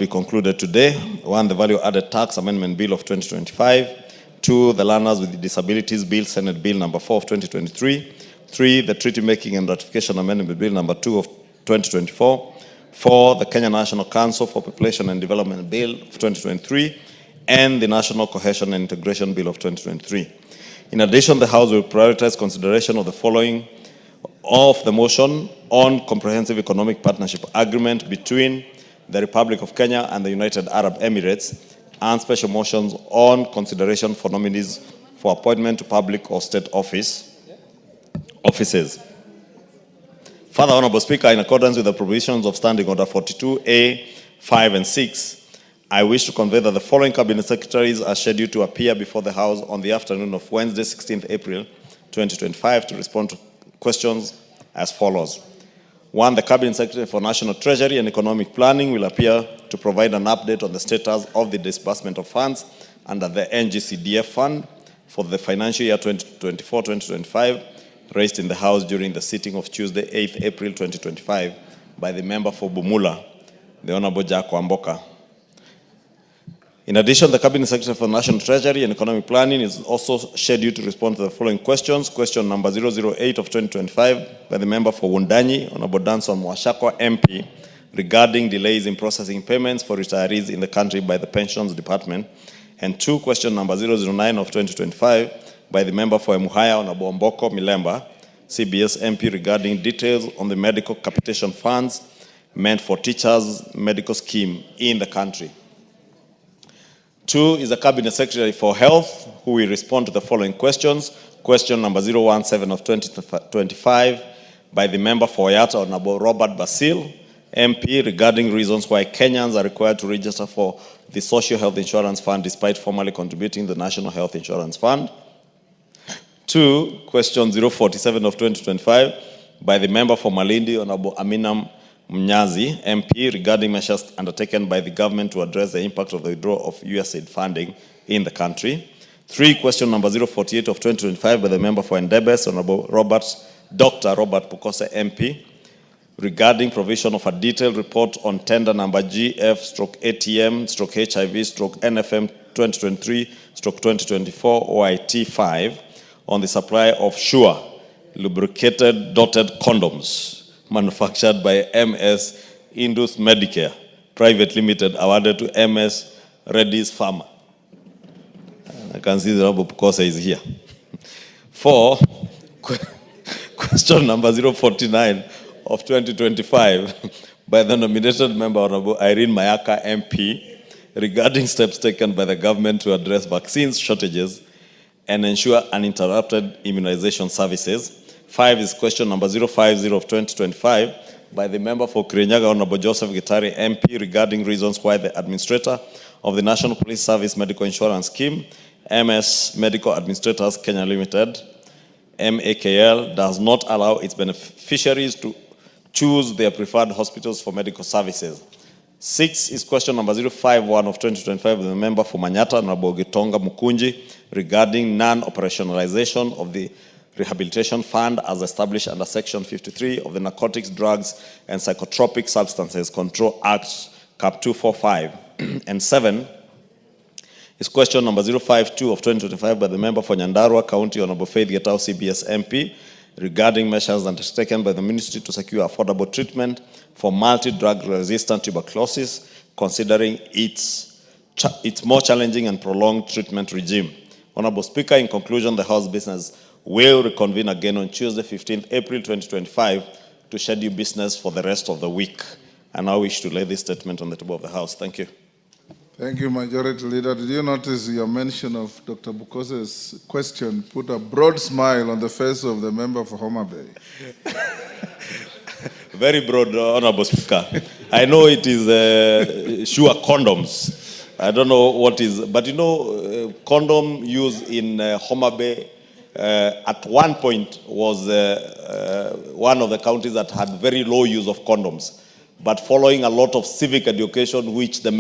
be concluded today. 1, the Value Added Tax Amendment Bill of 2025. 2, the Learners with Disabilities Bill, Senate Bill number 4 of 2023. 3, the Treaty Making and Ratification Amendment Bill number 2 of 2024. 4, the Kenya National Council for Population and Development Bill of 2023. And the National Cohesion and Integration Bill of 2023. In addition, the House will prioritize consideration of the following of the motion on Comprehensive Economic Partnership Agreement between the Republic of Kenya and the United Arab Emirates, and special motions on consideration for nominees for appointment to public or state offices. Further, Honorable Speaker, in accordance with the provisions of Standing Order 42A, 5 and 6, I wish to convey that the following cabinet secretaries are scheduled to appear before the House on the afternoon of Wednesday, 16th April 2025 to respond to questions as follows. 1, the Cabinet Secretary for National Treasury and Economic Planning will appear to provide an update on the status of the disbursement of funds under the NGCDF Fund for the financial year 2024-2025, raised in the House during the sitting of Tuesday, 8th April 2025 by the member for Bumula, the Honorable Jack Wamboka. In addition, the Cabinet Secretary for National Treasury and Economic Planning is also scheduled to respond to the following questions. Question number 008 of 2025 by the member for Wundanyi, Honorable Danson Mwashako, MP, regarding delays in processing payments for retirees in the country by the Pensions Department. And 2, question number 009 of 2025 by the member for Emuhaya, Honorable Mboko Milemba, CBS MP, regarding details on the medical capitation funds meant for teachers' medical scheme in the country. 2 is the Cabinet Secretary for Health, who will respond to the following questions. Question number 017 of 2025 by the member for Oyata, Honorable Robert Basil, MP, regarding reasons why Kenyans are required to register for the Social Health Insurance Fund despite formally contributing to the National Health Insurance Fund. 2, question 047 of 2025 by the member for Malindi, Honorable Amina Mnyazi, MP, regarding measures undertaken by the government to address the impact of the withdrawal of USAID funding in the country. 3, question number 048 of 2025 by the member for Endebess, Honorable Dr. Robert Pukose, MP, regarding provision of a detailed report on tender number GF/ATM/HIV/NFM 2023/2024 OIT 5 on the supply of Sure lubricated dotted condoms manufactured by MS Indus Medicare Private Limited, awarded to MS Reddy's Pharma. I can see the Honorable Pukose is here. 4, question number 049 of 2025 by the nominated member, Honorable Irene Mayaka, MP, regarding steps taken by the government to address vaccines shortages and ensure uninterrupted immunization services. 5 is question number 050 of 2025 by the member for Kirinyaga, Honorable Joseph Gitari, MP, regarding reasons why the administrator of the National Police Service Medical Insurance Scheme, MS Medical Administrators Kenya Limited, MAKL, does not allow its beneficiaries to choose their preferred hospitals for medical services. 6 is question number 051 of 2025 by the member for Manyata, Honorable Gitonga Mukunji, regarding non-operationalization of the Rehabilitation Fund as established under Section 53 of the Narcotics, Drugs, and Psychotropic Substances Control Act, Cap 245. And 7 is question number 052 of 2025 by the member for Nyandarua County, Honorable Faith Getao, CBS MP, regarding measures undertaken by the ministry to secure affordable treatment for multi-drug-resistant tuberculosis, considering its more challenging and prolonged treatment regime. Honorable Speaker, in conclusion, the House business will reconvene again on Tuesday, 15th April 2025 to schedule business for the rest of the week. And I wish to lay this statement on the table of the House. Thank you. Thank you, Majority Leader. Did you notice your mention of Dr. Bukose's question put a broad smile on the face of the member for Homa Bay? Very broad, Honorable Speaker. I know it is Sure condoms. I don't know what is, but you know, condom used in Homa Bay at one point was one of the counties that had very low use of condoms. But following a lot of civic education, which the